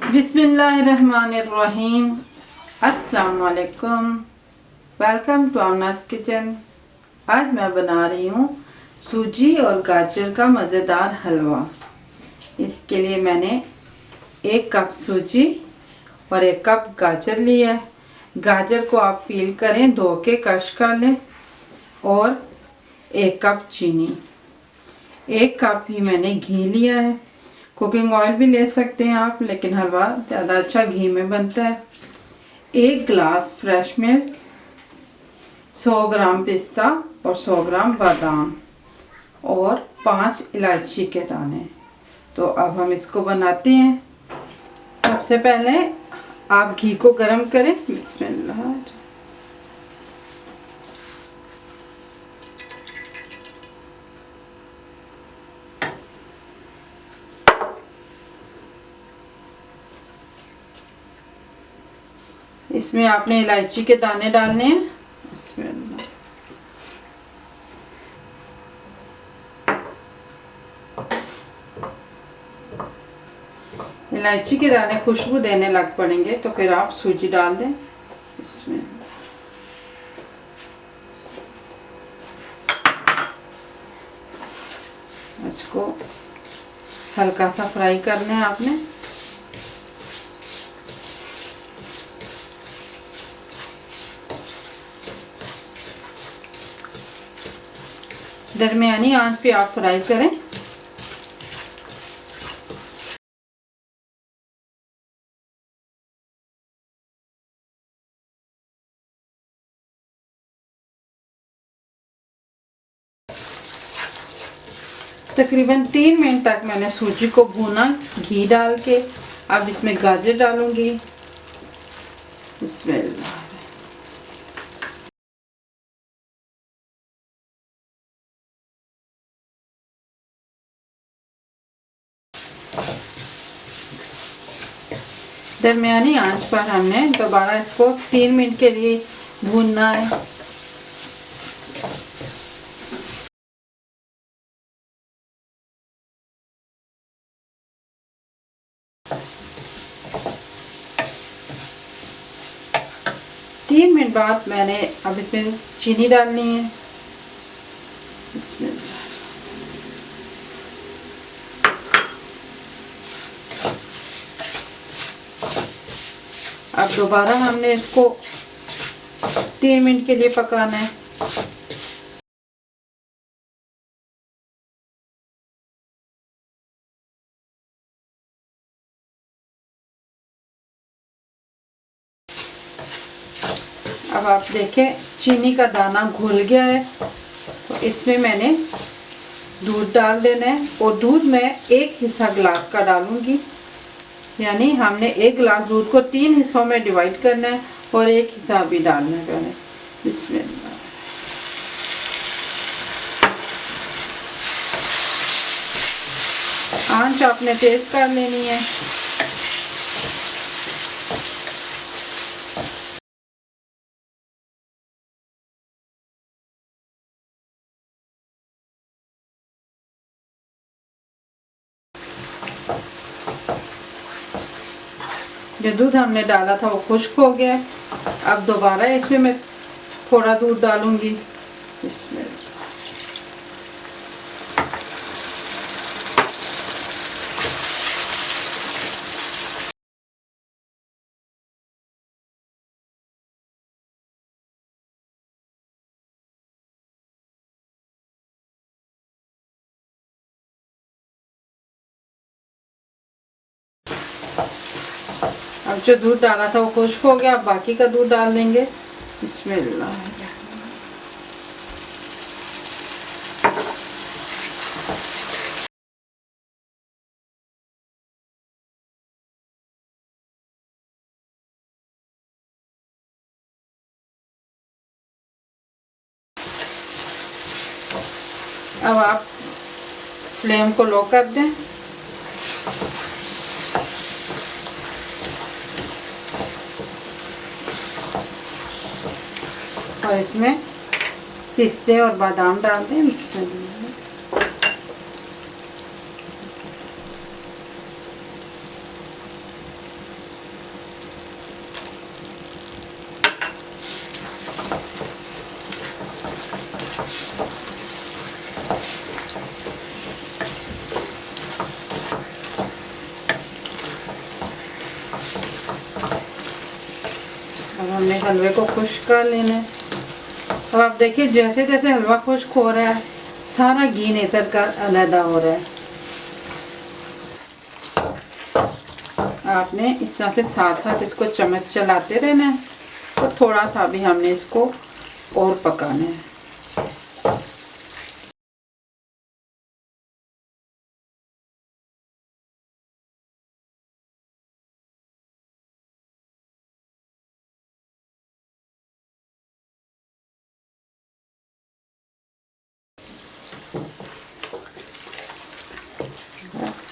बिस्मिल्लाहिर्रहमानिर्रहीम। अस्सलाम वालेकुम। Welcome to Aamna's kitchen. आज मैं बना रही हूँ सूजी और गाजर का मज़ेदार हलवा। इसके लिए मैंने 1 कप सूजी और 1 कप गाजर लिया है। गाजर को आप पील करें, धो के क्रश कर लें। और 1 कप चीनी, 1 कप ही मैंने घी लिया है। कुकिंग ऑयल भी ले सकते हैं आप, लेकिन हलवा ज़्यादा अच्छा घी में बनता है। 1 गिलास फ्रेश मिल्क, 100 ग्राम पिस्ता और 100 ग्राम बादाम और 5 इलायची के दाने। तो अब हम इसको बनाते हैं। सबसे पहले आप घी को गरम करें। बिस्मिल्लाह। इसमें आपने इलायची के दाने डालने हैं। बिस्मिल्लाह। इलायची के दाने खुशबू देने लग पड़ेंगे तो फिर आप सूजी डाल दें। इसमें इसको हल्का सा फ्राई करना है आपने। दरमियानी आंच पे आप फ्राई करें। तकरीबन 3 मिनट तक मैंने सूजी को भूना घी डाल के। अब इसमें गाजर डालूंगी। बिस्मिल्लाह। दरमियानी आंच पर हमने दोबारा इसको 3 मिनट के लिए भूनना है। तीन मिनट बाद मैंने अब इसमें चीनी डालनी है। इसमें अब दोबारा हमने इसको 3 मिनट के लिए पकाना है। अब आप देखें चीनी का दाना घुल गया है। तो इसमें मैंने दूध डाल देना है और दूध में 1 हिस्सा गिलास का डालूंगी। यानी हमने 1 गिलास दूध को 3 हिस्सों में डिवाइड करना है और 1 हिस्सा अभी डालना है मैंने। बिस्मिल्लाह। आंच आपने तेज कर लेनी है। जो दूध हमने डाला था वो खुश्क हो गया। अब दोबारा इसमें मैं थोड़ा दूध डालूंगी। इसमें अब जो दूध डाला था वो खुश्क हो गया। अब बाकी का दूध डाल देंगे। बिस्मिल्लाह। अब आप फ्लेम को लो कर दें। और इसमें पिस्ते और बादाम डाल दें। हमने हलवे को खुश्क कर लेना है। अब आप देखिए जैसे जैसे हलवा खुश्क हो रहा है सारा घी नितर कर अलहदा हो रहा है। आपने इस तरह से साथ साथ इसको चम्मच चलाते रहना है और थोड़ा सा भी हमने इसको और पकाना है।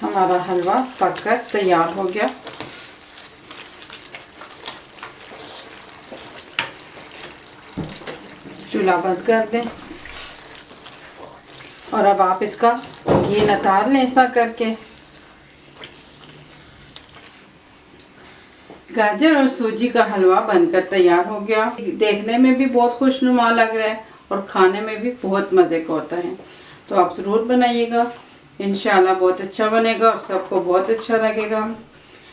हमारा हलवा पककर तैयार हो गया। चूल्हा बंद कर दें और अब आप इसका घी नितार लें ऐसा करके। गाजर और सूजी का हलवा बनकर तैयार हो गया। देखने में भी बहुत खुशनुमा लग रहा है और खाने में भी बहुत मज़े का होता है। तो आप ज़रूर बनाइएगा, इंशाल्लाह बहुत अच्छा बनेगा और सबको बहुत अच्छा लगेगा।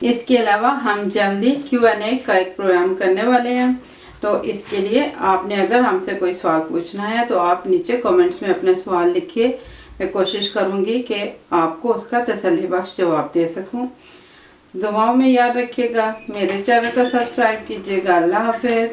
इसके अलावा हम जल्दी Q&A का एक प्रोग्राम करने वाले हैं, तो इसके लिए आपने अगर हमसे कोई सवाल पूछना है तो आप नीचे कमेंट्स में अपना सवाल लिखिए। मैं कोशिश करूँगी कि आपको उसका तसल्लीबख्श जवाब दे सकूँ। दुआओं में याद रखिएगा, मेरे चैनल को सब्सक्राइब कीजिएगा। अल्लाह हाफिज़।